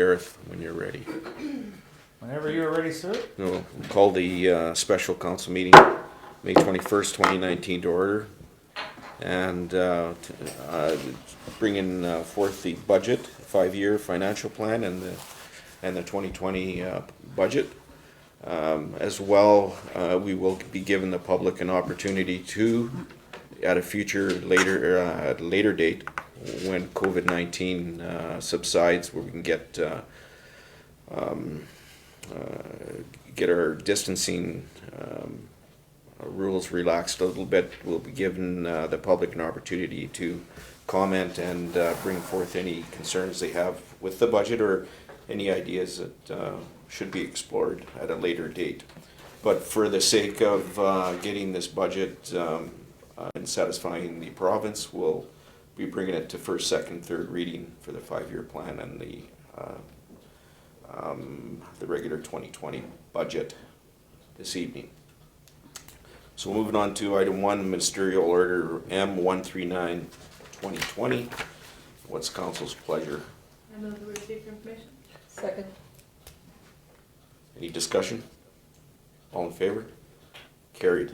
Gareth, when you're ready. Whenever you're ready, sir. We'll call the special council meeting, May 21st, 2019 to order. And bringing forth the budget, 5-year financial plan and the 2020 budget. As well, we will be giving the public an opportunity to, at a later date, when COVID-19 subsides, where we can get our distancing rules relaxed a little bit. We'll be giving the public an opportunity to comment and bring forth any concerns they have with the budget or any ideas that should be explored at a later date. But for the sake of getting this budget and satisfying the province, we'll be bringing it to first, second, third reading for the 5-year plan and the regular 2020 budget this evening. So moving on to item 1, Ministerial Order M139/2020. What's council's pleasure? I move to receive for information. Second. Any discussion? All in favor? Carried.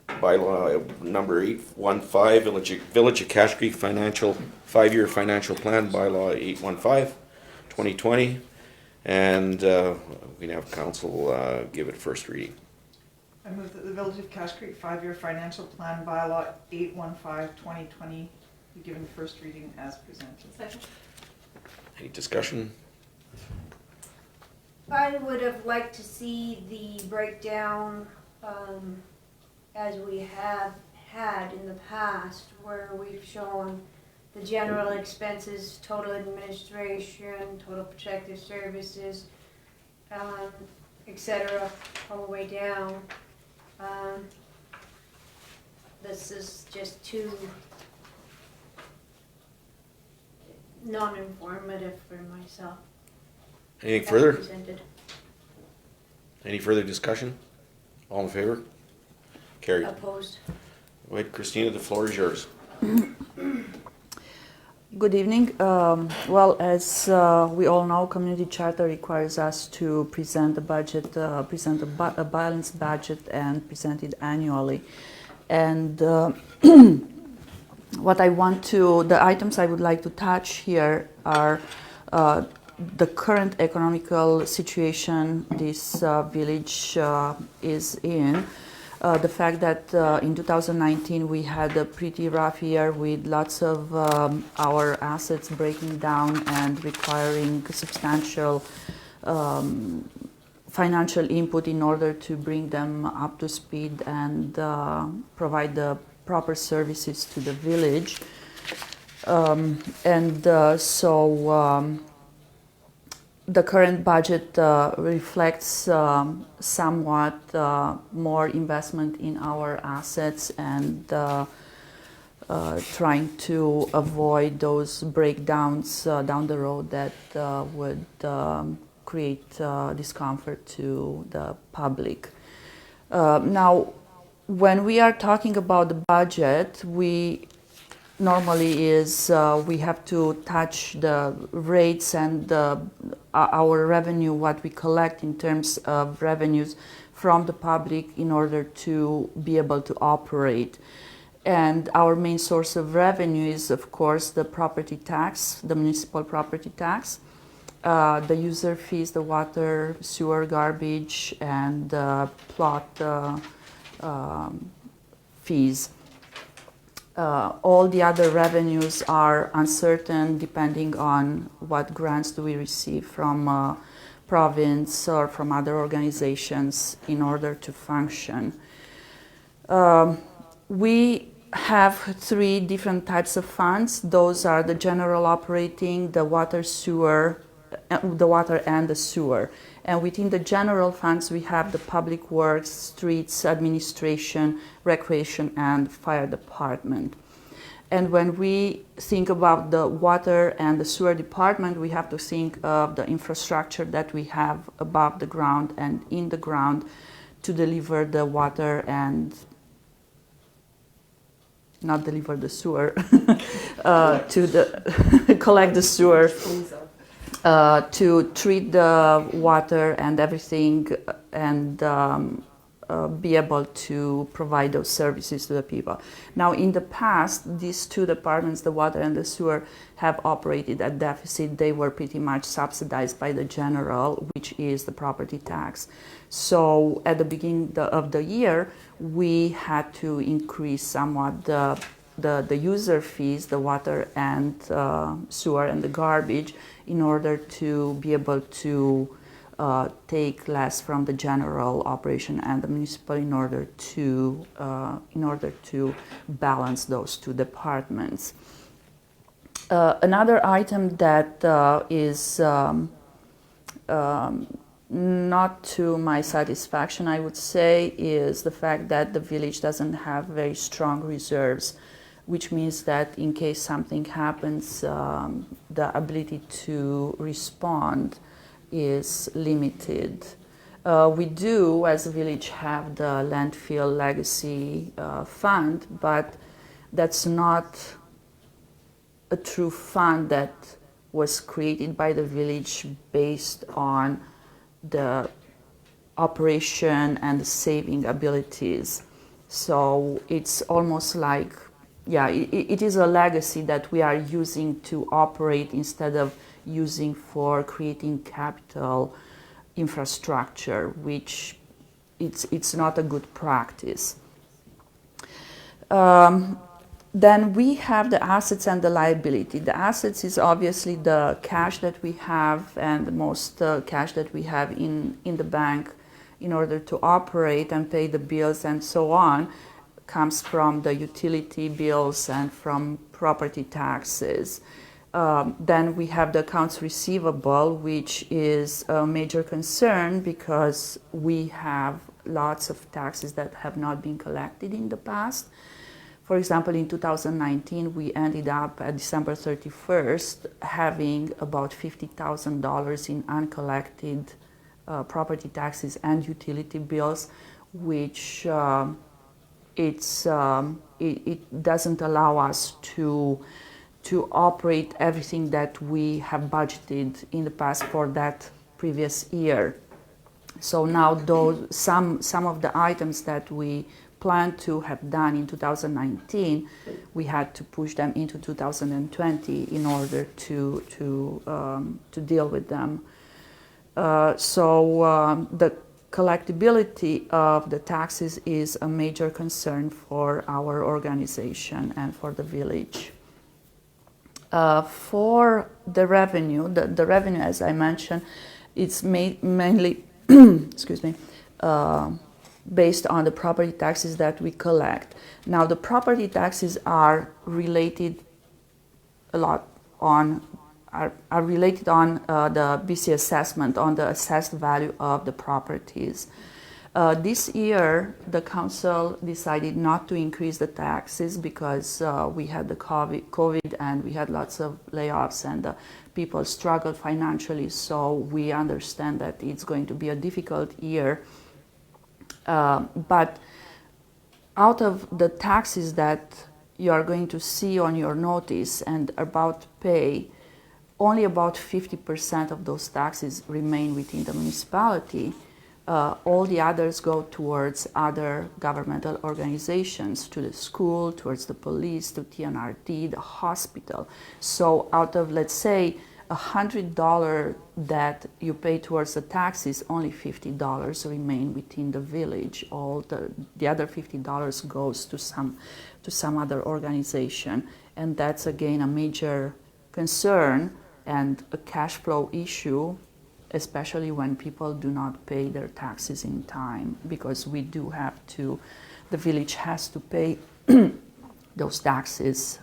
Bylaw number 815, Village of Cache Creek 5-year financial plan, bylaw 815/2020. And we can have council give it first reading. I move that the Village of Cache Creek 5-year financial plan bylaw 815/2020 be given first reading as presented. Second. Any discussion? I would have liked to see the breakdown as we have had in the past, where we've shown the general expenses, total administration, total protective services, etc., all the way down. This is just too non-informative for myself. Anything further? Presented. Any further discussion? All in favor? Carried. Opposed. Wait, Christina, the floor is yours. Good evening. Well, as we all know, Community Charter requires us to present the budget, present a balanced budget and present it annually. And the items I would like to touch here are the current economical situation this village is in. The fact that in 2019 we had a pretty rough year with lots of our assets breaking down and requiring substantial financial input in order to bring them up to speed and provide the proper services to the village. The current budget reflects somewhat more investment in our assets and trying to avoid those breakdowns down the road that would create discomfort to the public. Now, when we are talking about the budget, we have to touch the rates and our revenue, what we collect in terms of revenues from the public in order to be able to operate. And our main source of revenue is, of course, the property tax, the municipal property tax, the user fees, the water, sewer, garbage, and plot fees. All the other revenues are uncertain depending on what grants do we receive from province or from other organizations in order to function. We have 3 different types of funds. Those are the general operating, the water, and the sewer. And within the general funds, we have the public works, streets, administration, recreation, and fire department. And when we think about the water and the sewer department, we have to think of the infrastructure that we have above the ground and in the ground to deliver the water and not deliver the sewer, to collect the sewer. to treat the water and everything and be able to provide those services to the people. Now, in the past, these two departments, the water and the sewer, have operated at deficit. They were pretty much subsidized by the general, which is the property tax. So at the beginning of the year, we had to increase somewhat the user fees, the water and sewer and the garbage, in order to be able to take less from the general operation and the municipal in order to balance those two departments. Another item that is not to my satisfaction, I would say, is the fact that the village doesn't have very strong reserves, which means that in case something happens, the ability to respond is limited. We do, as a village, have the landfill legacy fund, but that's not a true fund that was created by the village based on the operation and the saving abilities. So it's almost like, yeah, it is a legacy that we are using to operate instead of using for creating capital infrastructure, which it's not a good practice. Then we have the assets and the liability. The assets is obviously the cash that we have and the most cash that we have in the bank in order to operate and pay the bills and so on, comes from the utility bills and from property taxes. Then we have the accounts receivable, which is a major concern because we have lots of taxes that have not been collected in the past. For example, in 2019, we ended up at December 31st having about $50,000 in uncollected property taxes and utility bills, which it doesn't allow us to operate everything that we have budgeted in the past for that previous year. So now some of the items that we planned to have done in 2019, we had to push them into 2020 in order to deal with them. So the collectability of the taxes is a major concern for our organization and for the village. For the revenue, the revenue, as I mentioned, it's mainly excuse me, based on the property taxes that we collect. Now, the property taxes are related a lot on are related on the BC assessment, on the assessed value of the properties. This year, the council decided not to increase the taxes because we had the COVID and we had lots of layoffs and people struggled financially. So we understand that it's going to be a difficult year. But out of the taxes that you are going to see on your notice and about to pay, only about 50% of those taxes remain within the municipality. All the others go towards other governmental organizations, to the school, towards the police, to TNRD, the hospital. So out of, let's say, $100 that you pay towards the taxes, only $50 remain within the village. All the other $50 goes to some other organization. And that's, again, a major concern and a cash flow issue, especially when people do not pay their taxes in time, because we do have to, the village has to pay those taxes,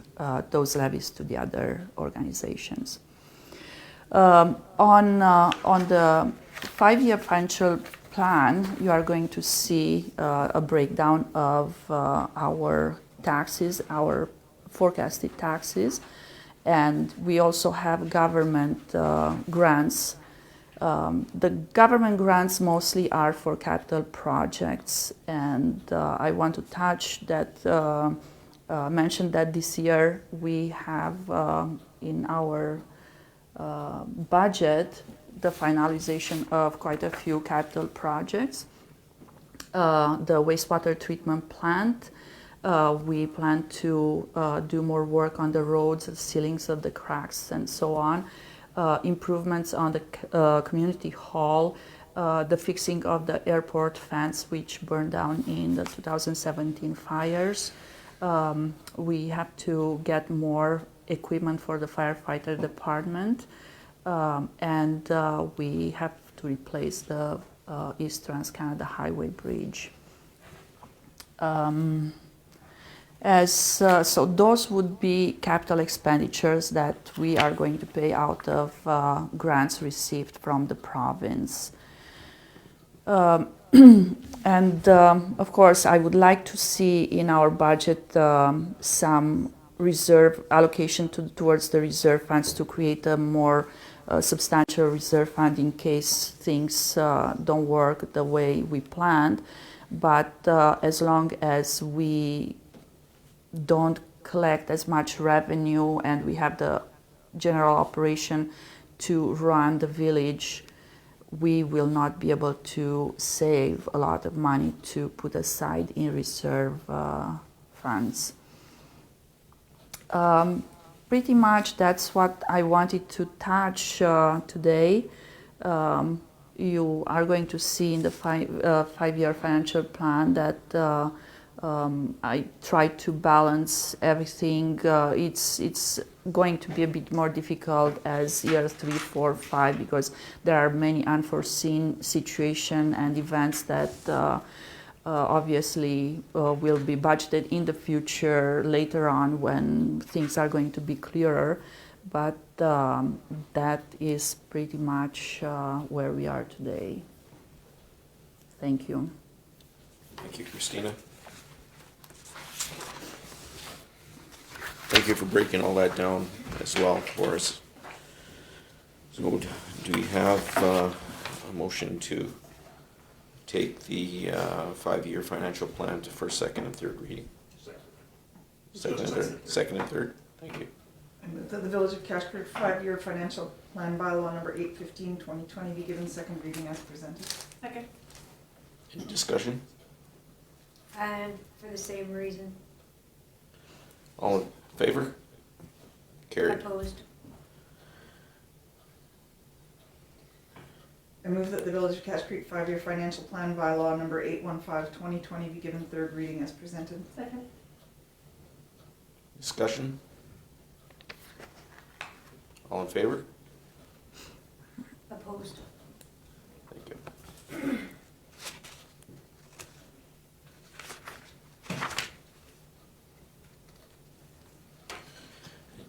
those levies to the other organizations. On the 5-year financial plan, you are going to see a breakdown of our taxes, our forecasted taxes, and we also have government grants. The government grants mostly are for capital projects, and I want to touch that, mention that this year we have in our budget the finalization of quite a few capital projects. The wastewater treatment plant, we plan to do more work on the roads, the ceilings of the cracks and so on. Improvements on the community hall, the fixing of the airport fence which burned down in the 2017 fires. We have to get more equipment for the firefighter department, and we have to replace the East Trans-Canada Highway Bridge. So those would be capital expenditures that we are going to pay out of grants received from the province. And of course, I would like to see in our budget some reserve allocation towards the reserve funds to create a more substantial reserve fund in case things don't work the way we planned. But as long as we don't collect as much revenue and we have the general operation to run the village, we will not be able to save a lot of money to put aside in reserve funds. Pretty much that's what I wanted to touch today. You are going to see in the five-year financial plan that I try to balance everything. It's going to be a bit more difficult as years 3, 4, 5 because there are many unforeseen situations and events that obviously will be budgeted in the future later on when things are going to be clearer. But that is pretty much where we are today. Thank you. Thank you, Christina. Thank you for breaking all that down as well for us. So do we have a motion to take the 5-year financial plan to first, second, and third reading? Second and third. Second and third. Thank you. I move that the Village of Cache Creek 5-year financial plan bylaw number 815-2020 be given second reading as presented. Second. Any discussion? And for the same reason, All in favor? Carried. opposed. I move that the Village of Cache Creek 5-year financial plan bylaw number 815-2020 be given third reading as presented. Second. Discussion? All in favor? Opposed. Thank you.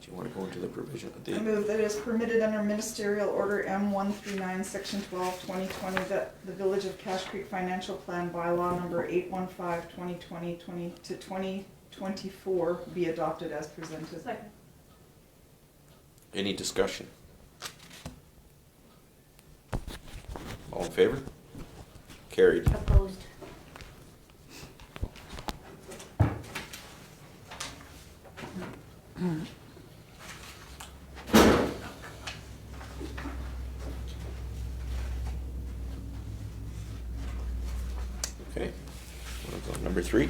Do you want to go into the provision of I the, move that it is permitted under Ministerial Order M139, Section 12, 2020, that the Village of Cache Creek Financial Plan Bylaw Number 815-2020 to 2024 be adopted as presented. Second. any discussion? All in favor? Carried. Opposed. Okay. Wanna go number 3?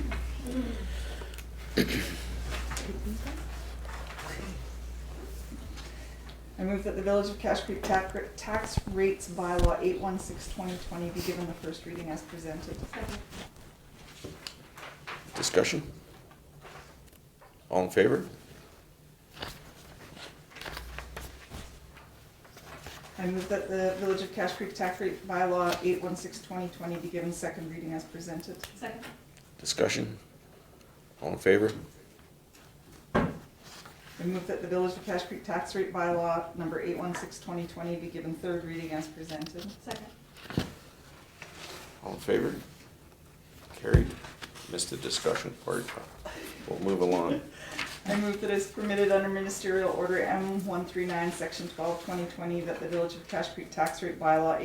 I move that the Village of Cache Creek Tax Rates Bylaw 816-2020 be given the first reading as presented. Second. Discussion? All in favor? I move that the Village of Cache Creek Tax Rate Bylaw 816-2020 be given second reading as presented. Second. Discussion? All in favor? I move that the Village of Cache Creek Tax Rate Bylaw number 816-2020 be given third reading as presented. Second. All in favor? Carried. Missed the discussion part. We'll move along. I move that it's permitted under Ministerial Order M139, Section 12, 2020, that the Village of Cache Creek Tax Rate Bylaw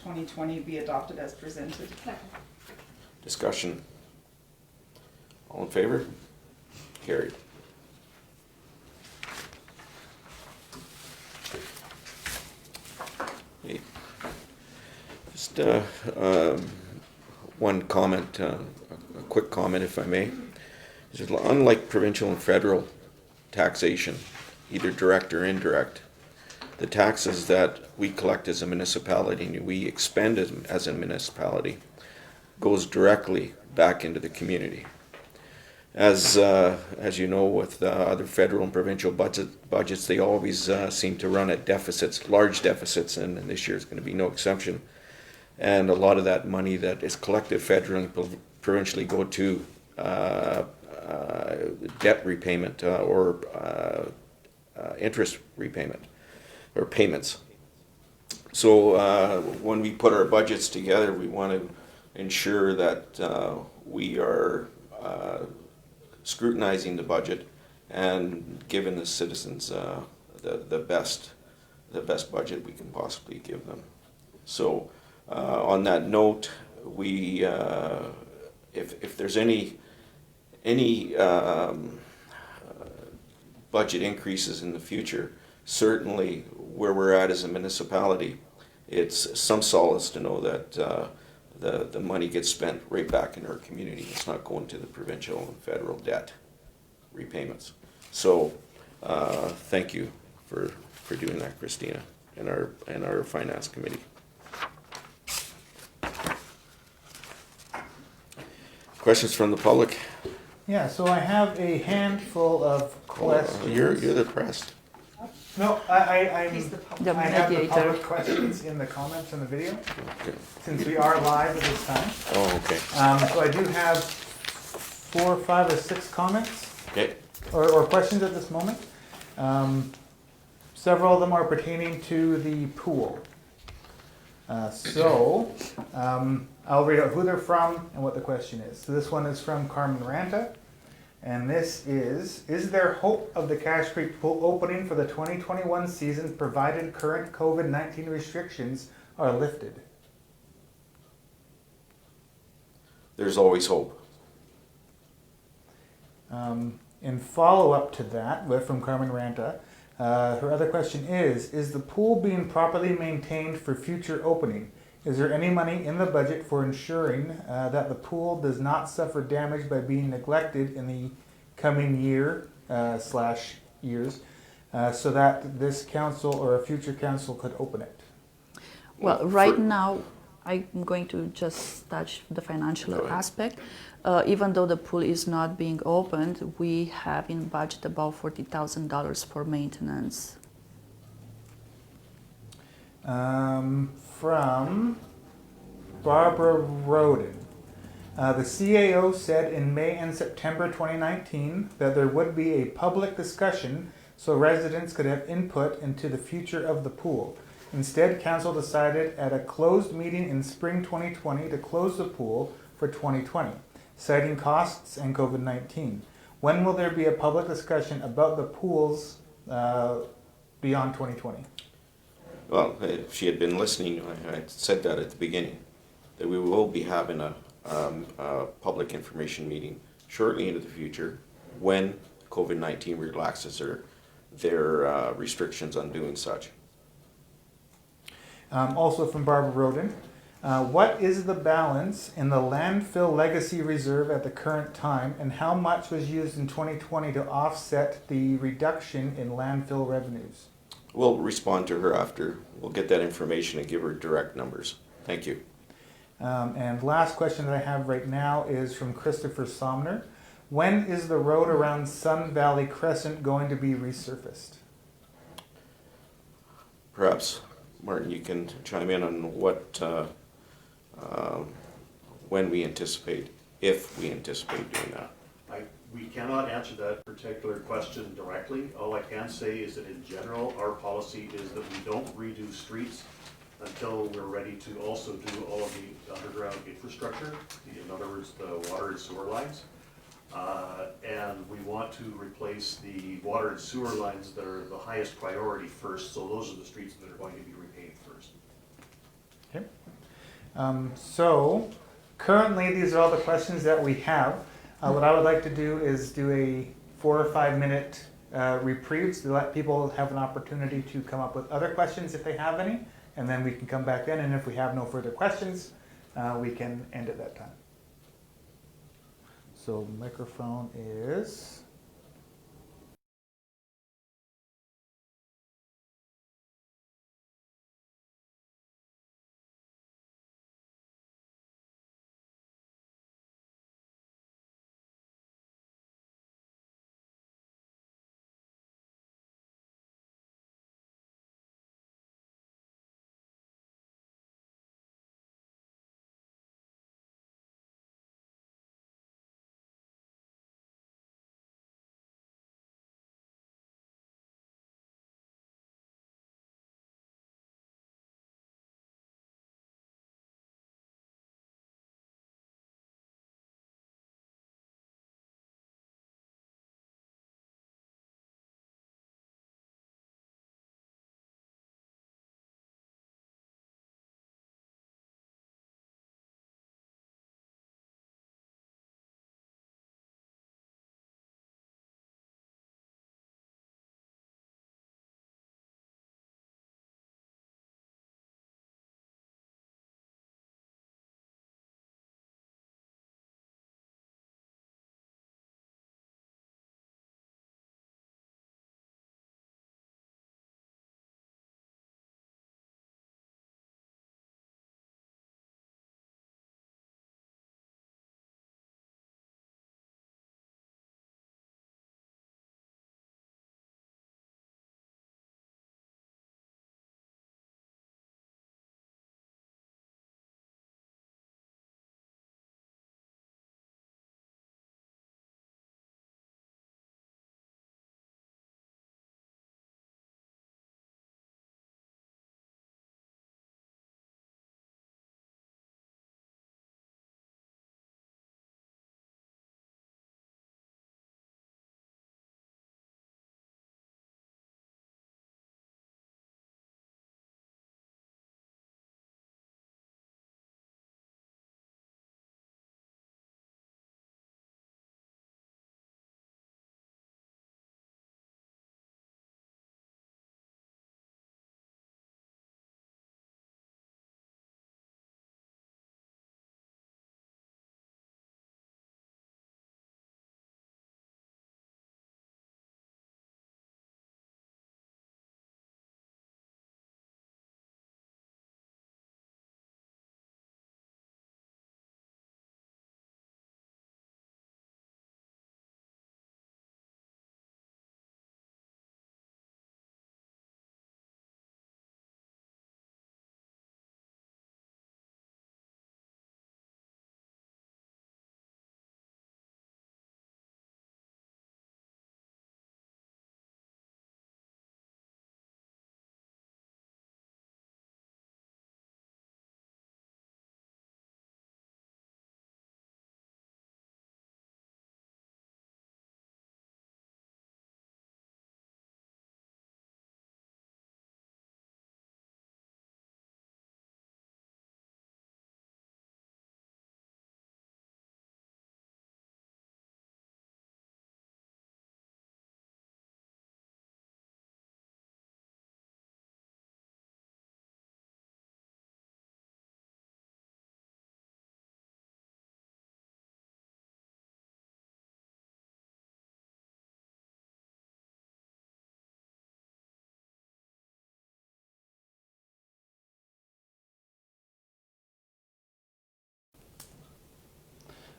816-2020 be adopted as presented. Second. Discussion? All in favor? Carried. Just one comment, a quick comment if I may. Is that unlike provincial and federal taxation, either direct or indirect, the taxes that we collect as a municipality and we expend as a municipality goes directly back into the community. As you know, with other federal and provincial budgets, they always seem to run at deficits, large deficits, and this year is going to be no exception. And a lot of that money that is collected federally and provincially go to debt repayment or interest repayment or payments. So when we put our budgets together, we want to ensure that we are scrutinizing the budget and giving the citizens the best budget we can possibly give them. So on that note, we if there's any budget increases in the future, certainly where we're at as a municipality, it's some solace to know that the money gets spent right back in our community. It's not going to the provincial and federal debt repayments. So thank you for doing that, Christina, and our finance committee. Questions from the public? Yeah, so I have a handful of questions. You're the press. No, I'm, He's the public. The I have the mediator. public questions in the comments in the video, Okay. since we are live at this time. Oh, okay. So I do have 4, 5, or 6 comments, Okay. or questions at this moment. Several of them are pertaining to the pool. I'll read out who they're from and what the question is. So this one is from Carmen Ranta. And this is there hope of the Cache Creek pool opening for the 2021 season provided current COVID-19 restrictions are lifted? There's always hope. In follow-up to that, from Carmen Ranta, her other question is the pool being properly maintained for future opening? Is there any money in the budget for ensuring that the pool does not suffer damage by being neglected in the coming year / years so that this council or a future council could open it? Well, right now, I'm going to just touch the financial Go ahead. aspect. Even though the pool is not being opened, we have in budget about $40,000 for maintenance. From Barbara Roden. The CAO said in May and September 2019 that there would be a public discussion so residents could have input into the future of the pool. Instead, council decided at a closed meeting in spring 2020 to close the pool for 2020, citing costs and COVID-19. When will there be a public discussion about the pools beyond 2020? Well, if she had been listening, I said that at the beginning, that we will be having a public information meeting shortly into the future when COVID-19 relaxes their restrictions on doing such. Also from Barbara Roden, what is the balance in the landfill legacy reserve at the current time, and how much was used in 2020 to offset the reduction in landfill revenues? We'll respond to her after. We'll get that information and give her direct numbers. Thank you. And last question that I have right now is from Christopher Somner. When is the road around Sun Valley Crescent going to be resurfaced? Perhaps, Martin, you can chime in on what, when we anticipate, if we anticipate doing that. We cannot answer that particular question directly. All I can say is that in general, our policy is that we don't redo streets until we're ready to also do all of the underground infrastructure, in other words, the water and sewer lines. And we want to replace the water and sewer lines that are the highest priority first, so those are the streets that are going to be repaved first. Okay. So currently these are all the questions that we have. What I would like to do is do a 4 or 5 minute reprieve to let people have an opportunity to come up with other questions if they have any, and then we can come back in, and if we have no further questions, we can end at that time. So microphone is...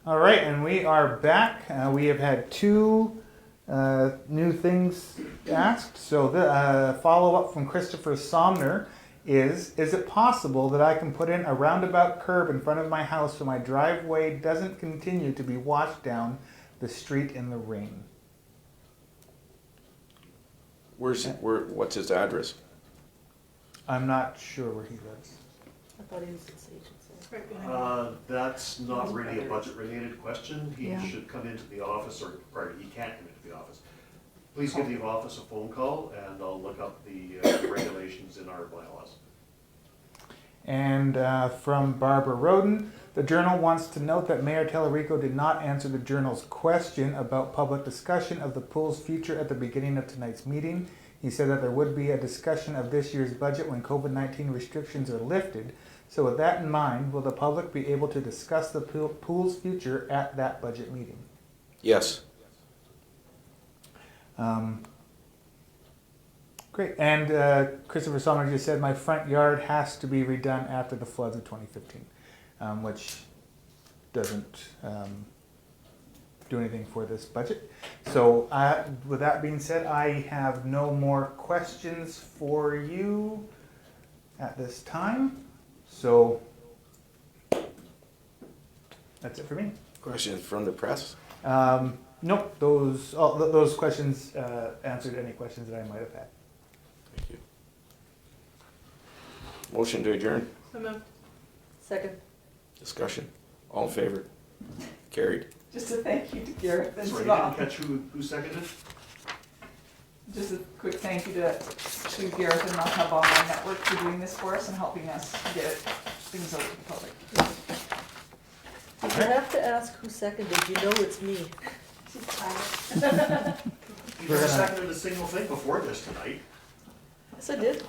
All right, and we are back. We have had two new things asked. So the follow-up from Christopher Somner is it possible that I can put in a roundabout curb in front of my house so my driveway doesn't continue to be washed down the street in the rain? What's his address? I'm not sure where he lives. I thought he was in Sage. Right behind That's not really a budget-related question. He Yeah. should come into the office, or he can't come into the office. Please give the office a phone call, and I'll look up the regulations in our bylaws. And from Barbara Roden, the Journal wants to note that Mayor Tellerico did not answer the Journal's question about public discussion of the pool's future at the beginning of tonight's meeting. He said that there would be a discussion of this year's budget when COVID-19 restrictions are lifted. So with that in mind, will the public be able to discuss the pool's future at that budget meeting? Yes. Great. And Christopher Sommer just said my front yard has to be redone after the floods of 2015, which doesn't do anything for this budget. So with that being said, I have no more questions for you at this time. So that's it for me. Questions from the press? Nope, those questions answered any questions that I might have had. Thank you. Motion to adjourn. So moved. Second. Discussion. All in favor? Carried. Just a thank you to Gareth and Sorry, to I Bob. didn't catch who seconded? Just a quick thank you to Gareth and the Hub Online Network for doing this for us and helping us get things out to the public. Did you have to ask who seconded? You know it's me. She's tired. You never seconded a single thing before this tonight. Yes, I did.